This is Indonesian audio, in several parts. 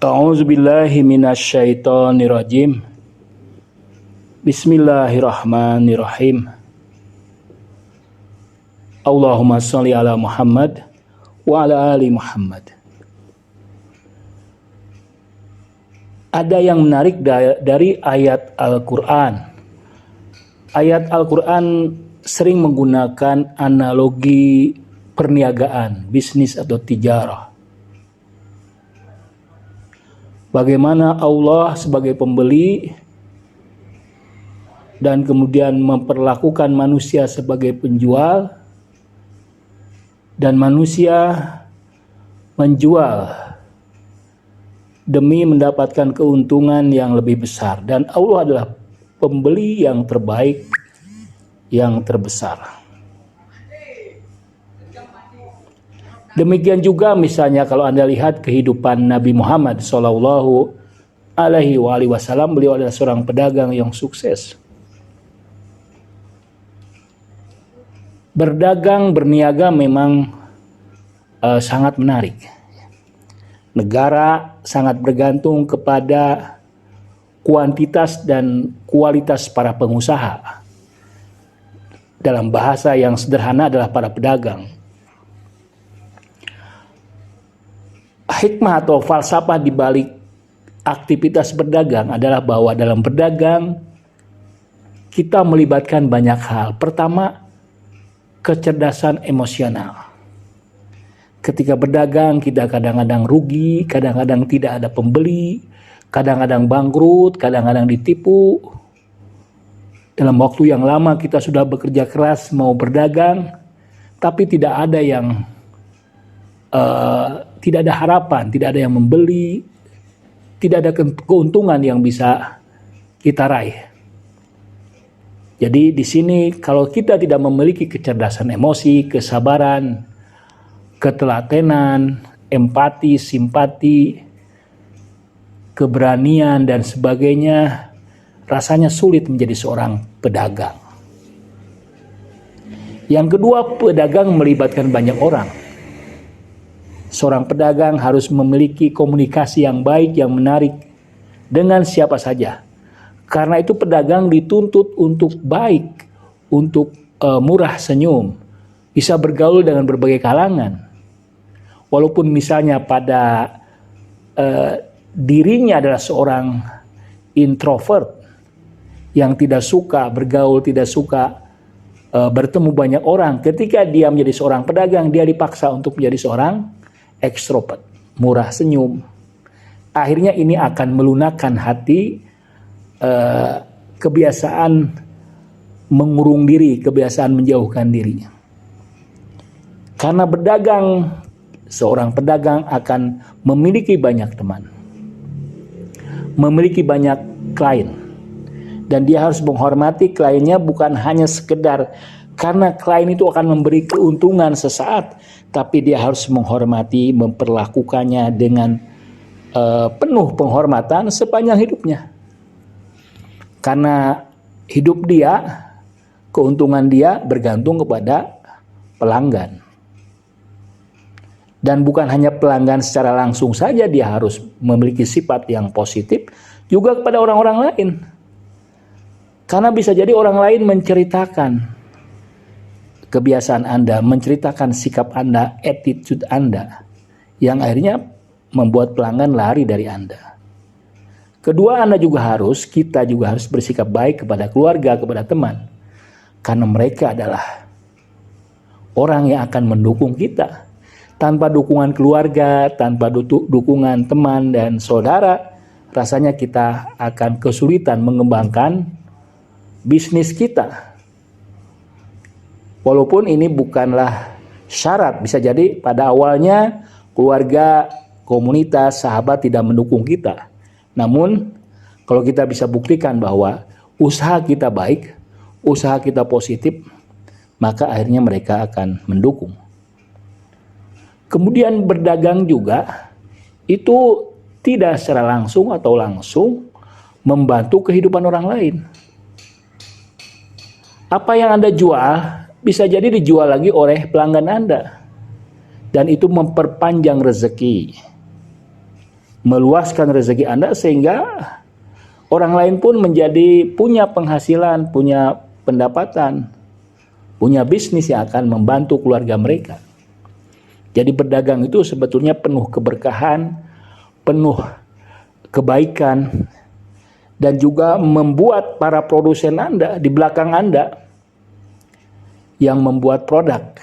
A'udzubillahi minasyaitonirrajim. Bismillahirrahmanirrahim. Allahumma sholli ala Muhammad wa ala ali Muhammad. Ada yang menarik dari ayat Al-Quran. Ayat Al-Quran sering menggunakan analogi perniagaan, bisnis atau tijarah. Bagaimana Allah sebagai pembeli dan kemudian memperlakukan manusia sebagai penjual, dan manusia menjual demi mendapatkan keuntungan yang lebih besar, dan Allah adalah pembeli yang terbaik, yang terbesar. Demikian juga misalnya kalau Anda lihat kehidupan Nabi Muhammad Sallallahu Alaihi Wasallam, beliau adalah seorang pedagang yang sukses. Berdagang, berniaga memang sangat menarik. Negara sangat bergantung kepada kuantitas dan kualitas para pengusaha. Dalam bahasa yang sederhana adalah para pedagang. Hikmah atau falsafah di balik aktivitas berdagang adalah bahwa dalam berdagang kita melibatkan banyak hal. Pertama, kecerdasan emosional. Ketika berdagang kita kadang-kadang rugi, kadang-kadang tidak ada pembeli, kadang-kadang bangkrut, kadang-kadang ditipu. Dalam waktu yang lama kita sudah bekerja keras mau berdagang, tapi tidak ada yang tidak ada harapan, tidak ada yang membeli, tidak ada keuntungan yang bisa kita raih. Jadi di sini kalau kita tidak memiliki kecerdasan emosi, kesabaran, ketelatenan, empati, simpati, keberanian dan sebagainya, rasanya sulit menjadi seorang pedagang. Yang kedua, pedagang melibatkan banyak orang. Seorang pedagang harus memiliki komunikasi yang baik, yang menarik dengan siapa saja. Karena itu pedagang dituntut untuk baik, untuk murah senyum, bisa bergaul dengan berbagai kalangan. Walaupun misalnya pada dirinya adalah seorang introvert yang tidak suka bergaul, tidak suka bertemu banyak orang. Ketika dia menjadi seorang pedagang, dia dipaksa untuk menjadi seorang ekstrovert, murah senyum. Akhirnya ini akan melunakkan hati, kebiasaan mengurung diri, kebiasaan menjauhkan dirinya. Karena berdagang, seorang pedagang akan memiliki banyak teman, memiliki banyak klien, dan dia harus menghormati kliennya bukan hanya sekedar karena klien itu akan memberi keuntungan sesaat, tapi dia harus menghormati, memperlakukannya dengan penuh penghormatan sepanjang hidupnya. Karena hidup dia, keuntungan dia bergantung kepada pelanggan. Dan bukan hanya pelanggan secara langsung saja, dia harus memiliki sifat yang positif juga kepada orang-orang lain. Karena bisa jadi orang lain menceritakan kebiasaan Anda, menceritakan sikap Anda, attitude Anda, yang akhirnya membuat pelanggan lari dari Anda. Kedua, kita juga harus bersikap baik kepada keluarga, kepada teman. Karena mereka adalah orang yang akan mendukung kita. Tanpa dukungan keluarga, tanpa dukungan teman dan saudara, rasanya kita akan kesulitan mengembangkan bisnis kita. Walaupun ini bukanlah syarat, bisa jadi pada awalnya keluarga, komunitas, sahabat tidak mendukung kita. Namun kalau kita bisa buktikan bahwa usaha kita baik, usaha kita positif, maka akhirnya mereka akan mendukung. Kemudian berdagang juga itu tidak secara langsung atau langsung membantu kehidupan orang lain. Apa yang Anda jual bisa jadi dijual lagi oleh pelanggan Anda. Dan itu memperpanjang rezeki. meluaskan rezeki Anda sehingga orang lain pun menjadi punya penghasilan, punya pendapatan, punya bisnis yang akan membantu keluarga mereka. Jadi berdagang itu sebetulnya penuh keberkahan, penuh kebaikan, dan juga membuat para produsen Anda di belakang Anda yang membuat produk,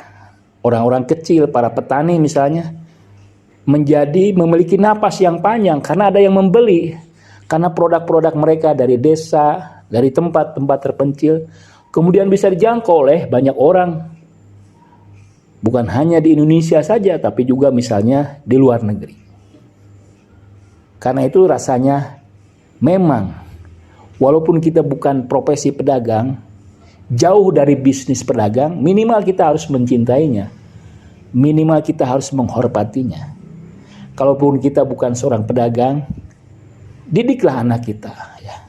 orang-orang kecil, para petani misalnya, memiliki napas yang panjang karena ada yang membeli. Karena produk-produk mereka dari desa, dari tempat-tempat terpencil, kemudian bisa dijangkau oleh banyak orang. Bukan hanya di Indonesia saja, tapi juga misalnya di luar negeri. Karena itu rasanya memang, walaupun kita bukan profesi pedagang, jauh dari bisnis pedagang, minimal kita harus mencintainya. Minimal kita harus menghormatinya. Kalaupun kita bukan seorang pedagang, didiklah anak kita. Ya.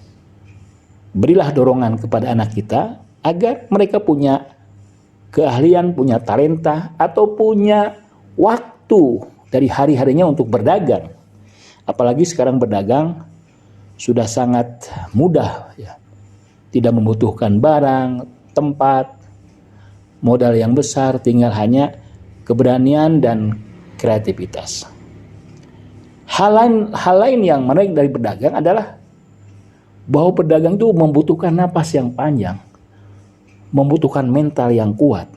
Berilah dorongan kepada anak kita agar mereka punya keahlian, punya talenta, atau punya waktu dari hari-harinya untuk berdagang. Apalagi sekarang berdagang sudah sangat mudah. Ya. Tidak membutuhkan barang, tempat, modal yang besar, tinggal hanya keberanian dan kreativitas. Hal lain yang menarik dari berdagang adalah bahwa berdagang itu membutuhkan napas yang panjang, membutuhkan mental yang kuat,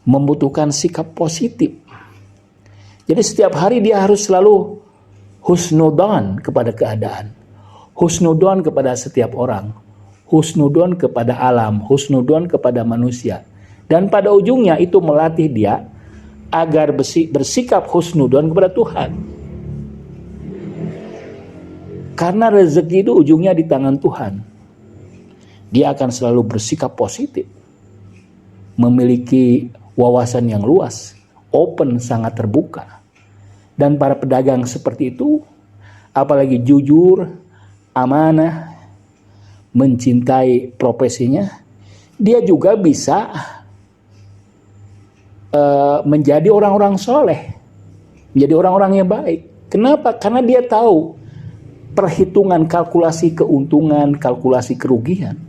membutuhkan sikap positif. Jadi setiap hari dia harus selalu husnudon kepada keadaan, husnudon kepada setiap orang, husnudon kepada alam, husnudon kepada manusia. Dan pada ujungnya itu melatih dia agar bersikap husnudon kepada Tuhan. Karena rezeki itu ujungnya di tangan Tuhan. Dia akan selalu bersikap positif. Memiliki wawasan yang luas, open, sangat terbuka. Dan para pedagang seperti itu, apalagi jujur, amanah, mencintai profesinya, dia juga bisa menjadi orang-orang soleh, menjadi orang-orang yang baik. Kenapa? Karena dia tahu perhitungan, kalkulasi keuntungan, kalkulasi kerugian.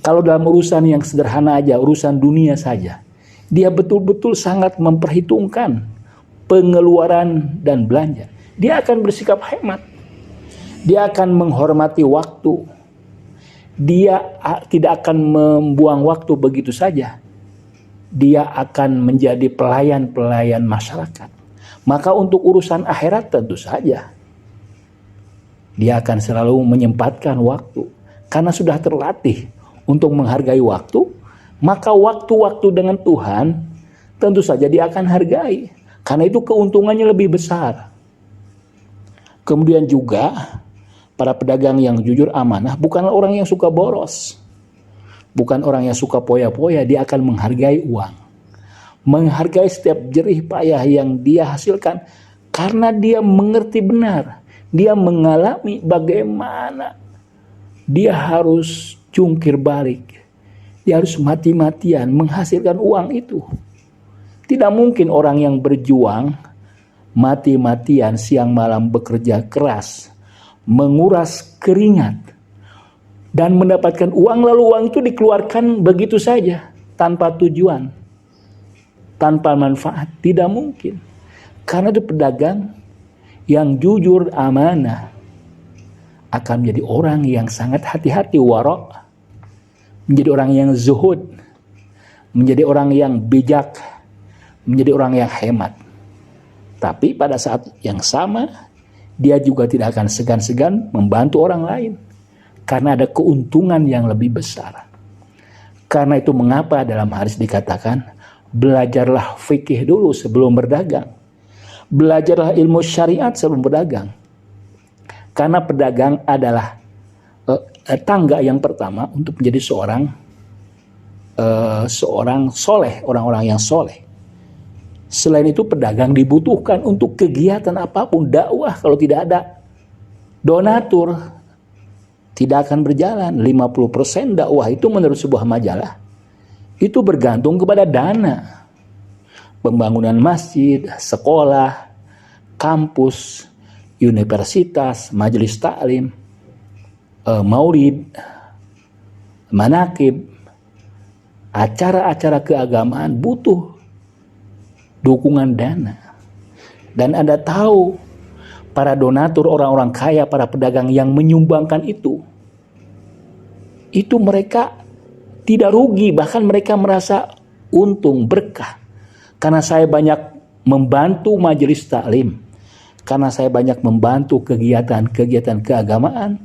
Kalau dalam urusan yang sederhana aja, urusan dunia saja, dia betul-betul sangat memperhitungkan pengeluaran dan belanja. Dia akan bersikap hemat. Dia akan menghormati waktu. Dia tidak akan membuang waktu begitu saja. Dia akan menjadi pelayan-pelayan masyarakat. Maka untuk urusan akhirat tentu saja dia akan selalu menyempatkan waktu. Karena sudah terlatih untuk menghargai waktu, maka waktu-waktu dengan Tuhan tentu saja dia akan hargai. Karena itu keuntungannya lebih besar. Kemudian juga para pedagang yang jujur amanah bukanlah orang yang suka boros. Bukan orang yang suka poya-poya, dia akan menghargai uang. Menghargai setiap jerih payah yang dia hasilkan karena dia mengerti benar. Dia mengalami bagaimana dia harus jungkir balik. Dia harus mati-matian menghasilkan uang itu. Tidak mungkin orang yang berjuang mati-matian siang malam bekerja keras, menguras keringat, dan mendapatkan uang, lalu uang itu dikeluarkan begitu saja tanpa tujuan, tanpa manfaat. Tidak mungkin. Karena itu pedagang yang jujur amanah akan menjadi orang yang sangat hati-hati, warok, menjadi orang yang zuhud, menjadi orang yang bijak, menjadi orang yang hemat. Tapi pada saat yang sama dia juga tidak akan segan-segan membantu orang lain karena ada keuntungan yang lebih besar. Karena itu mengapa dalam hadis dikatakan belajarlah fikih dulu sebelum berdagang. Belajarlah ilmu syariat sebelum berdagang. Karena pedagang adalah tangga yang pertama untuk menjadi seorang soleh, orang-orang yang soleh. Selain itu pedagang dibutuhkan untuk kegiatan apapun, dakwah. Kalau tidak ada donatur, tidak akan berjalan. 50% dakwah itu menurut sebuah majalah itu bergantung kepada dana. Pembangunan masjid, sekolah, kampus, universitas, majelis taklim, maulid, manakib, acara-acara keagamaan butuh dukungan dana. Dan Anda tahu para donatur, orang-orang kaya, para pedagang yang menyumbangkan itu mereka tidak rugi, bahkan mereka merasa untung, berkah. Karena saya banyak membantu majelis taklim, karena saya banyak membantu kegiatan-kegiatan keagamaan,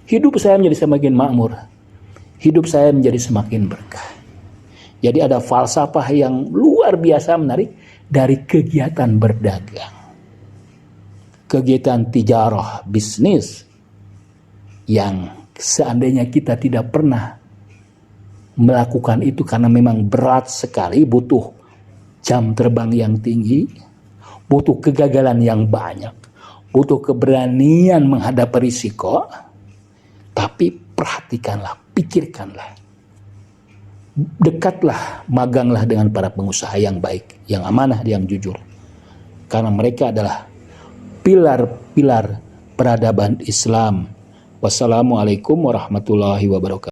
hidup saya menjadi semakin makmur, hidup saya menjadi semakin berkah. Jadi ada falsafah yang luar biasa menarik dari kegiatan berdagang, kegiatan tijarah, bisnis, yang seandainya kita tidak pernah melakukan itu karena memang berat sekali, butuh jam terbang yang tinggi, butuh kegagalan yang banyak, butuh keberanian menghadapi risiko. Tapi perhatikanlah, pikirkanlah, dekatlah, maganglah dengan para pengusaha yang baik, yang amanah, yang jujur. Karena mereka adalah pilar-pilar peradaban Islam. Wassalamualaikum warahmatullahi wabarakatuh.